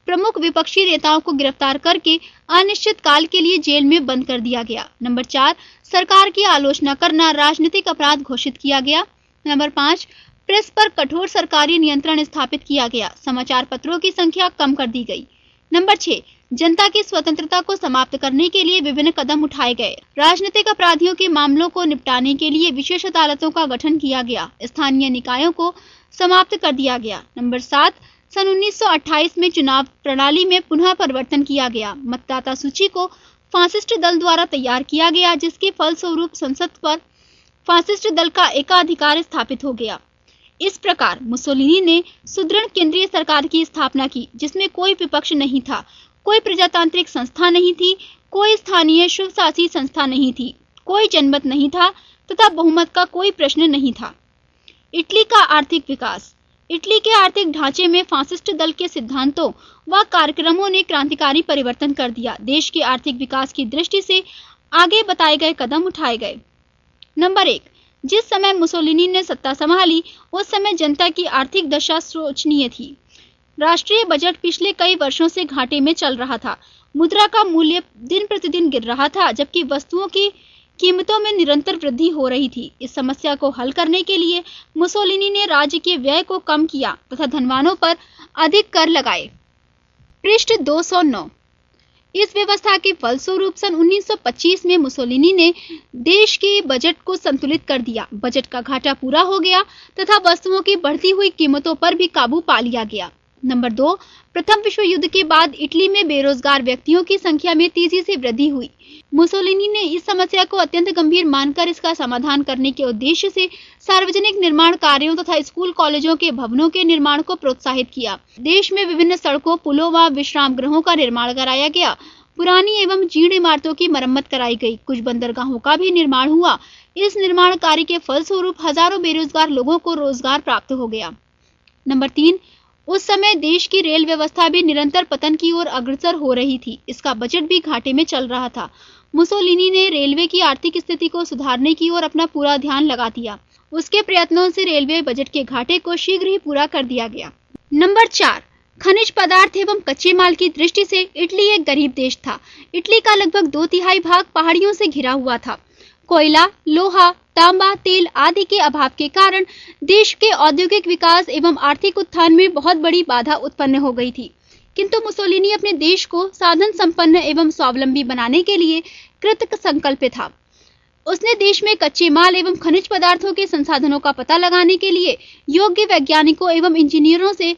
प्रमुख विपक्षी नेताओं को गिरफ्तार करके अनिश्चित काल के लिए जेल में बंद कर दिया गया। नंबर 4, सरकार की आलोचना करना राजनीतिक अपराध घोषित किया गया। नंबर 5, प्रेस पर कठोर सरकारी नियंत्रण स्थापित किया गया। समाचार पत्रों की संख्या कम कर दी गई। नंबर 6, जनता की स्वतंत्रता को समाप्त करने के लिए विभिन्न कदम उठाए गए। राजनीतिक अपराधियों के मामलों को निपटाने के लिए विशेष अदालतों का गठन किया गया। स्थानीय निकायों को समाप्त कर दिया गया। नंबर 7, सन 1928 में चुनाव प्रणाली में पुनः परिवर्तन किया गया। मतदाता सूची को फासिस्ट दल द्वारा तैयार किया गया, जिसके फलस्वरूप संसद पर फासिस्ट दल का एकाधिकार स्थापित हो गया। इस प्रकार मुसोलिनी ने सुदृढ़ केंद्रीय सरकार की स्थापना की, जिसमें कोई विपक्ष नहीं था, कोई प्रजातांत्रिक संस्था नहीं थी, कोई स्थानीय शिवशासी संस्था नहीं थी, कोई जनमत नहीं था तथा बहुमत का कोई प्रश्न नहीं था। इटली का आर्थिक विकास। इटली के आर्थिक ढांचे में फासिस्ट दल के सिद्धांतों व कार्यक्रमों ने क्रांतिकारी परिवर्तन कर दिया। देश के आर्थिक विकास की दृष्टि से आगे बताए गए कदम उठाए गए। नंबर 1, जिस समय मुसोलिनी ने सत्ता संभाली उस समय जनता की आर्थिक दशा शोचनीय थी। राष्ट्रीय बजट पिछले कई वर्षों से घाटे में चल रहा था। मुद्रा का मूल्य दिन प्रतिदिन गिर रहा था, जबकि वस्तुओं की कीमतों में निरंतर वृद्धि हो रही थी। इस समस्या को हल करने के लिए मुसोलिनी ने राज्य के व्यय को कम किया तथा धनवानों पर अधिक कर लगाए। पृष्ठ 209। इस व्यवस्था के फलस्वरूप सन 1925 में मुसोलिनी ने देश के बजट को संतुलित कर दिया। बजट का घाटा पूरा हो गया तथा वस्तुओं की बढ़ती हुई कीमतों पर भी काबू पा लिया गया। नंबर 2, प्रथम विश्व युद्ध के बाद इटली में बेरोजगार व्यक्तियों की संख्या में तेजी से वृद्धि हुई। मुसोलिनी ने इस समस्या को अत्यंत गंभीर मानकर इसका समाधान करने के उद्देश्य से सार्वजनिक निर्माण कार्यों तथा स्कूल कॉलेजों के भवनों के निर्माण को प्रोत्साहित किया। देश में विभिन्न सड़कों, पुलों व विश्राम गृहों का निर्माण कराया गया। पुरानी एवं जीर्ण इमारतों की मरम्मत कराई गई। कुछ बंदरगाहों का भी निर्माण हुआ। इस निर्माण कार्य के फलस्वरूप हजारों बेरोजगार लोगों को रोजगार प्राप्त हो गया। नंबर 3, उस समय देश की रेल व्यवस्था भी निरंतर पतन की ओर अग्रसर हो रही थी। इसका बजट भी घाटे में चल रहा था। मुसोलिनी ने रेलवे की आर्थिक स्थिति को सुधारने की ओर अपना पूरा ध्यान लगा दिया। उसके प्रयत्नों से रेलवे बजट के घाटे को शीघ्र ही पूरा कर दिया गया। नंबर 4, खनिज पदार्थ एवं कच्चे माल की दृष्टि से इटली एक गरीब देश था। इटली का लगभग 2/3 भाग पहाड़ियों से घिरा हुआ था। कोयला, लोहा, तांबा, तेल आदि के अभाव के कारण देश के औद्योगिक विकास एवं आर्थिक उत्थान में बहुत बड़ी बाधा उत्पन्न हो गई थी। किंतु मुसोलिनी अपने देश को साधन संपन्न एवं स्वावलंबी बनाने के लिए कृत संकल्प था। उसने देश में कच्चे माल एवं खनिज पदार्थों के संसाधनों का पता लगाने के लिए योग्य वैज्ञानिकों एवं इंजीनियरों से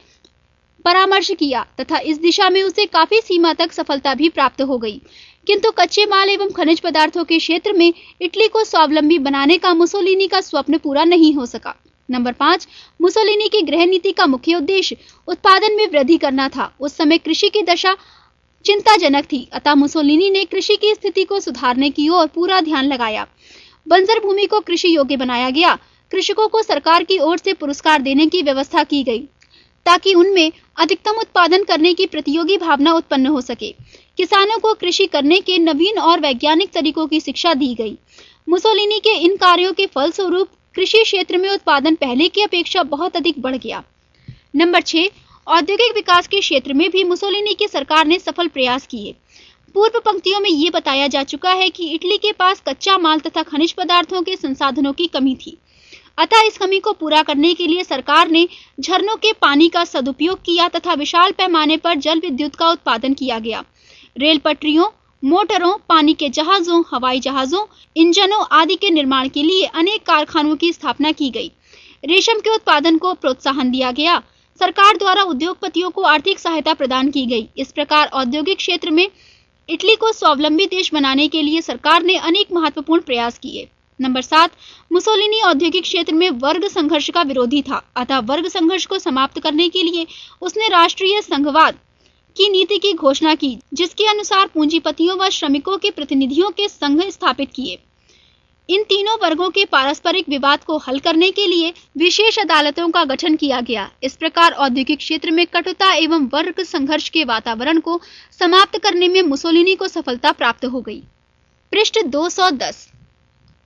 परामर्श किया तथा इस दिशा में उसे काफी सीमा तक सफलता भी प्राप्त हो गई। किंतु कच्चे माल एवं खनिज पदार्थों के क्षेत्र में इटली को स्वावलंबी बनाने का मुसोलिनी का स्वप्न पूरा नहीं हो सका। नंबर 5, मुसोलिनी की गृह नीति का मुख्य उद्देश्य उत्पादन में वृद्धि करना था। उस समय कृषि की दशा चिंताजनक थी, अतः मुसोलिनी ने कृषि की स्थिति को सुधारने की ओर पूरा ध्यान लगाया। बंजर भूमि को कृषि योग्य बनाया गया। कृषकों को सरकार की ओर से पुरस्कार देने की व्यवस्था की गई ताकि उनमें अधिकतम उत्पादन करने की प्रतियोगी भावना उत्पन्न हो सके। किसानों को कृषि करने के नवीन और वैज्ञानिक तरीकों की शिक्षा दी गई। मुसोलिनी के इन कार्यों के फलस्वरूप कृषि क्षेत्र में उत्पादन पहले की अपेक्षा बहुत अधिक बढ़ गया। नंबर 6, औद्योगिक विकास के क्षेत्र में भी मुसोलिनी की सरकार ने सफल प्रयास किए। पूर्व पंक्तियों में ये बताया जा चुका है कि इटली के पास कच्चा माल तथा खनिज पदार्थों के संसाधनों की कमी थी। अतः इस कमी को पूरा करने के लिए सरकार ने झरनों के पानी का सदुपयोग किया तथा विशाल पैमाने पर जल विद्युत का उत्पादन किया गया। रेल पटरियों, मोटरों, पानी के जहाजों, हवाई जहाजों, इंजनों आदि के निर्माण के लिए अनेक कारखानों की स्थापना की गई। रेशम के उत्पादन को प्रोत्साहन दिया गया। सरकार द्वारा उद्योगपतियों को आर्थिक सहायता प्रदान की गई। इस प्रकार औद्योगिक क्षेत्र में इटली को स्वावलंबी देश बनाने के लिए सरकार ने अनेक महत्वपूर्ण प्रयास किए। नंबर 7, मुसोलिनी औद्योगिक क्षेत्र में वर्ग संघर्ष का विरोधी था। अतः वर्ग संघर्ष को समाप्त करने के लिए उसने राष्ट्रीय संघवाद की नीति की घोषणा की, जिसके अनुसार पूंजीपतियों व श्रमिकों के प्रतिनिधियों के संघ स्थापित किए। इन तीनों वर्गों के पारस्परिक विवाद को हल करने के लिए विशेष अदालतों का गठन किया गया। इस प्रकार औद्योगिक क्षेत्र में कटुता एवं वर्ग संघर्ष के वातावरण को समाप्त करने में मुसोलिनी को सफलता प्राप्त हो गई। पृष्ठ 210।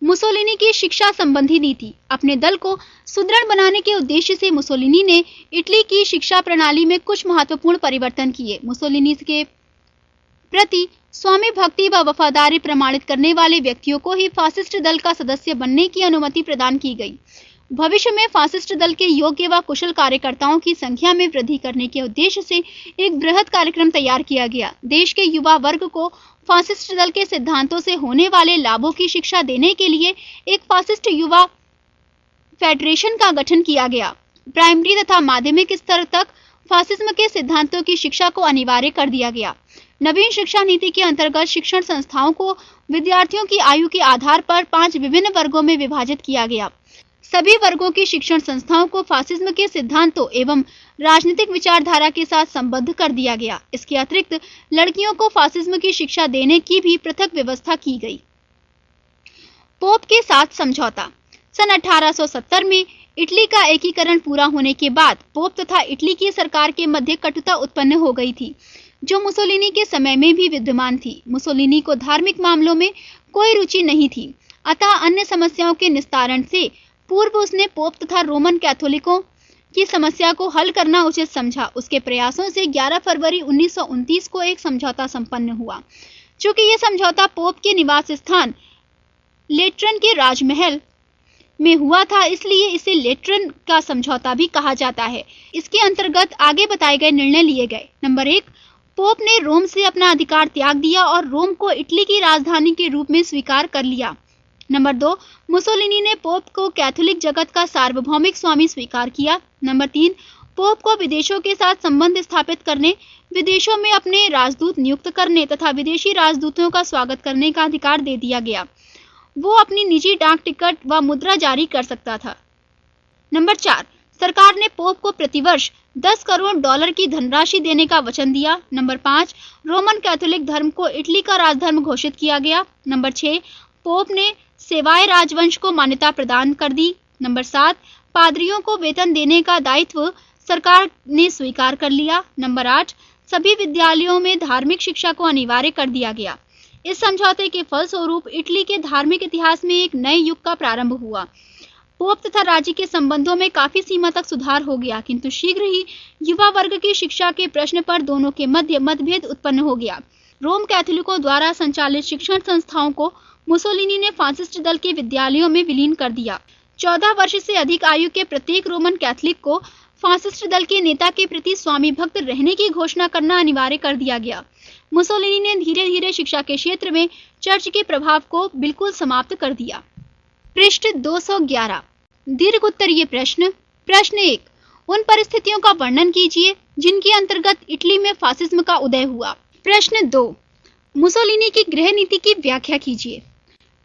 मुसोलिनी की शिक्षा संबंधी नीति। अपने दल को सुदृढ़ बनाने के उद्देश्य से मुसोलिनी ने इटली की शिक्षा प्रणाली में कुछ महत्वपूर्ण परिवर्तन किए। मुसोलिनी के प्रति स्वामी भक्ति व वफादारी प्रमाणित करने वाले व्यक्तियों को ही फासिस्ट दल का सदस्य बनने की अनुमति प्रदान की गई। भविष्य में फासिस्ट दल के योग्य व कुशल कार्यकर्ताओं की संख्या में वृद्धि करने के उद्देश्य से एक बृहद कार्यक्रम तैयार किया गया। देश के युवा वर्ग को फासिस्ट दल के सिद्धांतों से होने वाले लाभों की शिक्षा देने के लिए एक फासिस्ट युवा फेडरेशन का गठन किया गया। प्राइमरी तथा माध्यमिक स्तर तक फासिज्म के सिद्धांतों की शिक्षा को अनिवार्य कर दिया गया। नवीन शिक्षा नीति के अंतर्गत शिक्षण संस्थाओं को विद्यार्थियों की आयु के आधार पर 5 विभिन्न वर्गों में विभाजित किया गया। सभी वर्गों की शिक्षण संस्थाओं को फासिज्म के सिद्धांतों एवं राजनीतिक विचारधारा के साथ संबद्ध कर दिया गया। इसके अतिरिक्त लड़कियों को फासिज्म की शिक्षा देने की भी पृथक व्यवस्था की गई। पोप के साथ समझौता। सन 1870 में इटली का एकीकरण पूरा होने के बाद पोप तथा इटली की सरकार के मध्य कटुता उत्पन्न हो गई थी, जो मुसोलिनी के समय में भी विद्यमान थी। मुसोलिनी को धार्मिक मामलों में कोई रुचि नहीं थी, अतः अन्य समस्याओं के निस्तारण से पूर्व उसने पोप तथा रोमन कैथोलिकों की समस्या को हल करना उचित समझा। उसके प्रयासों से 11 फरवरी 1929 को एक समझौता संपन्न हुआ। चूंकि यह समझौता पोप के निवास स्थान लेट्रन के राजमहल में हुआ था, इसलिए इसे लेट्रन का समझौता भी कहा जाता है। इसके अंतर्गत आगे बताए गए निर्णय लिए गए। नंबर 1, पोप ने रोम से अपना अधिकार त्याग दिया और रोम को इटली की राजधानी के रूप में स्वीकार कर लिया। नंबर 2, मुसोलिनी ने पोप को कैथोलिक जगत का सार्वभौमिक स्वामी स्वीकार किया। नंबर 3, पोप को विदेशों के साथ संबंध स्थापित करने, विदेशों में अपने राजदूत नियुक्त करने तथा विदेशी राजदूतों का स्वागत करने का अधिकार दे दिया गया। वो अपनी निजी डाक टिकट व मुद्रा जारी कर सकता था। नंबर 4, सरकार ने पोप को प्रतिवर्ष $10 करोड़ की धनराशि देने का वचन दिया। नंबर 5, रोमन कैथोलिक धर्म को इटली का राजधर्म घोषित किया गया। नंबर 6, पोप ने सेवाए राजवंश को मान्यता प्रदान कर दी। नंबर 7, पादरियों को वेतन देने का दायित्व सरकार ने स्वीकार कर लिया। नंबर 8, सभी विद्यालयों में धार्मिक शिक्षा को अनिवार्य कर दिया गया। इस समझौते के फलस्वरूप इटली के धार्मिक इतिहास में एक नए युग का प्रारंभ हुआ। पोप तथा राज्य के संबंधों में काफी सीमा तक सुधार हो गया, किंतु शीघ्र ही युवा वर्ग की शिक्षा के प्रश्न पर दोनों के मध्य मतभेद उत्पन्न हो गया। रोम कैथोलिकों द्वारा संचालित शिक्षण संस्थाओं को मुसोलिनी ने फासिस्ट दल के विद्यालयों में विलीन कर दिया। 14 वर्ष से अधिक आयु के प्रत्येक रोमन कैथोलिक को फासिस्ट दल के नेता के प्रति स्वामी भक्त रहने की घोषणा करना अनिवार्य कर दिया गया। मुसोलिनी ने धीरे धीरे शिक्षा के क्षेत्र में चर्च के प्रभाव को बिल्कुल समाप्त कर दिया। पृष्ठ 211, दीर्घ उत्तरीय प्रश्न। प्रश्न 1, उन परिस्थितियों का वर्णन कीजिए जिनके अंतर्गत इटली में फासिज्म का उदय हुआ। प्रश्न 2, मुसोलिनी की गृह नीति की व्याख्या कीजिए।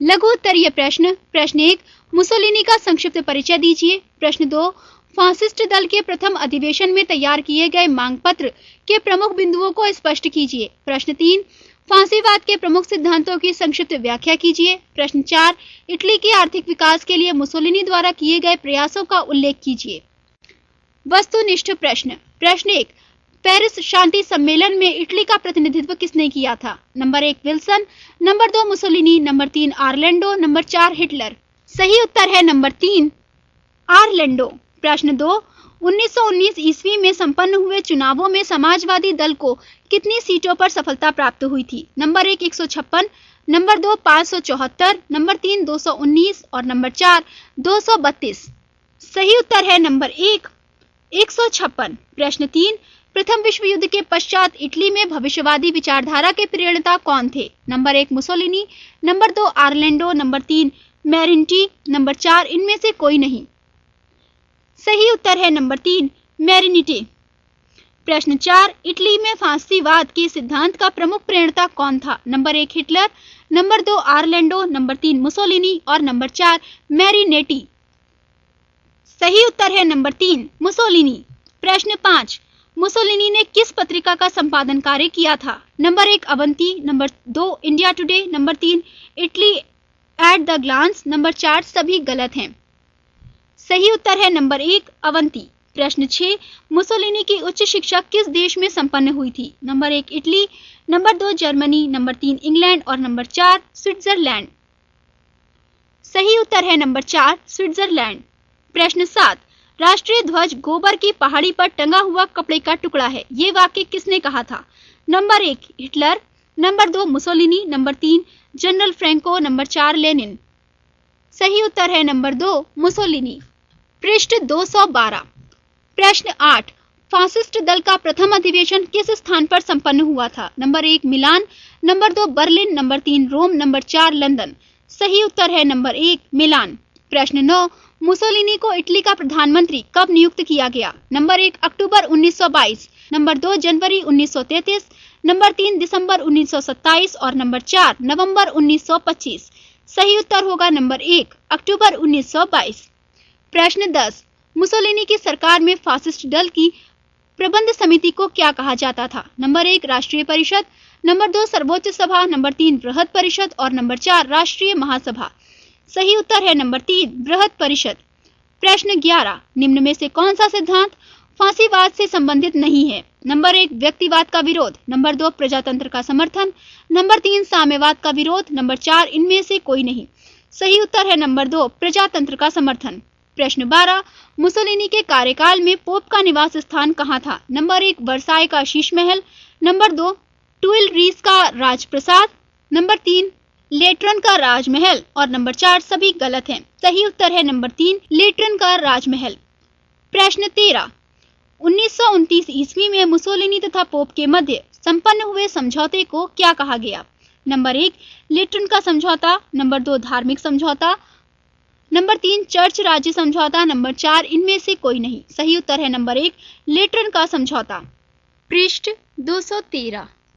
लघु उत्तरीय प्रश्न। प्रश्न 1, मुसोलिनी का संक्षिप्त परिचय दीजिए। प्रश्न 2, फासिस्ट दल के प्रथम अधिवेशन में तैयार किए गए मांग पत्र के प्रमुख बिंदुओं को स्पष्ट कीजिए। प्रश्न 3, फांसीवाद के प्रमुख सिद्धांतों की संक्षिप्त व्याख्या कीजिए। प्रश्न 4, इटली के आर्थिक विकास के लिए मुसोलिनी द्वारा किए गए प्रयासों का उल्लेख कीजिए। वस्तुनिष्ठ प्रश्न। प्रश्न 1, पेरिस शांति सम्मेलन में इटली का प्रतिनिधित्व किसने किया था? Number 1, Wilson. Number 2, Mussolini. Number 3, Orlando. Number 4, Hitler. सही उत्तर है नंबर 3, आर्लेंडो। प्रश्न 2, 1919 ईस्वी में संपन्न हुए चुनावों में समाजवादी दल को कितनी सीटों पर सफलता प्राप्त हुई थी? नंबर 1, 156। नंबर 2, 574। नंबर 3, 219 और नंबर 4, 232। सही उत्तर है नंबर 1, 156। प्रश्न 3, प्रथम विश्व युद्ध के पश्चात इटली में भविष्यवादी विचारधारा के प्रेरणता कौन थे? Number 1, Mussolini. Number 2, Orlando. Number 3, Marinetti. Number 4, इनमें से कोई नहीं। सही उत्तर है नंबर 3, मैरिनिटी। प्रश्न 4, इटली में फांसीवाद के सिद्धांत का प्रमुख प्रेरणता कौन था? Number 1, Hitler. Number 2, Orlando. Number 3, Mussolini और नंबर 4, मैरिनेटी। सही उत्तर है नंबर 3, मुसोलिनी। प्रश्न 5, मुसोलिनी ने किस पत्रिका का संपादन कार्य किया था? Number 1, Avanti. Number 2, India Today. Number 3, Italy at the glance. Number 4, सभी गलत हैं। सही उत्तर है नंबर 1, अवंती। प्रश्न 6, मुसोलिनी की उच्च शिक्षा किस देश में संपन्न हुई थी? Number 1, Italy. Number 2, Germany. Number 3, England और नंबर 4, स्विट्जरलैंड। सही उत्तर है नंबर 4, स्विट्जरलैंड। प्रश्न 7, राष्ट्रीय ध्वज गोबर की पहाड़ी पर टंगा हुआ कपड़े का टुकड़ा है। ये वाक्य किसने कहा था? Number 1, Hitler. Number 2, Mussolini. Number 3, general Franco. Number 4, Lenin. सही उत्तर है नंबर 2, मुसोलिनी। पृष्ठ 212। प्रश्न 8, फासिस्ट दल का प्रथम अधिवेशन किस स्थान पर संपन्न हुआ था? Number 1, Milan. Number 2, Berlin. Number 3, Rome. Number 4, London. सही उत्तर है नंबर 1, मिलान। प्रश्न 9, मुसोलिनी को इटली का प्रधानमंत्री कब नियुक्त किया गया? नंबर 1, अक्टूबर 1922। नंबर 2, जनवरी 1933। नंबर 3, दिसंबर 1927 और नंबर 4, नवंबर 1925। सही उत्तर होगा नंबर 1, अक्टूबर 1922। प्रश्न 10, मुसोलिनी की सरकार में फासिस्ट दल की प्रबंध समिति को क्या कहा जाता था? नंबर 1 राष्ट्रीय परिषद, नंबर 2 सर्वोच्च सभा, नंबर 3 बृहद परिषद और नंबर 4 राष्ट्रीय महासभा। सही उत्तर है नंबर 3 बृहद परिषद। प्रश्न 11 निम्न में से कौन सा सिद्धांत फांसीवाद से संबंधित नहीं है? नंबर 1 व्यक्तिवाद का विरोध, नंबर 2 प्रजातंत्र का समर्थन, नंबर 3 साम्यवाद का विरोध, नंबर 4 इनमें से कोई नहीं। सही उत्तर है नंबर 2 प्रजातंत्र का समर्थन। प्रश्न 12 मुसोलिनी के कार्यकाल में पोप का निवास स्थान कहाँ था? नंबर 1 वर्साई का शीश महल, नंबर 2 टुइलरीज का राजप्रासाद, नंबर 3 लेट्रन का राजमहल और नंबर 4 सभी गलत हैं। सही उत्तर है नंबर 3 लेट्रन का राजमहल। प्रश्न 13 1929 ईस्वी में मुसोलिनी तथा पोप के मध्य संपन्न हुए समझौते को क्या कहा गया? नंबर 1 लेट्रन का समझौता, नंबर 2 धार्मिक समझौता, नंबर 3 चर्च राज्य समझौता, नंबर 4 इनमें से कोई नहीं। सही उत्तर है नंबर 1 लेट्रन का समझौता। पृष्ठ 213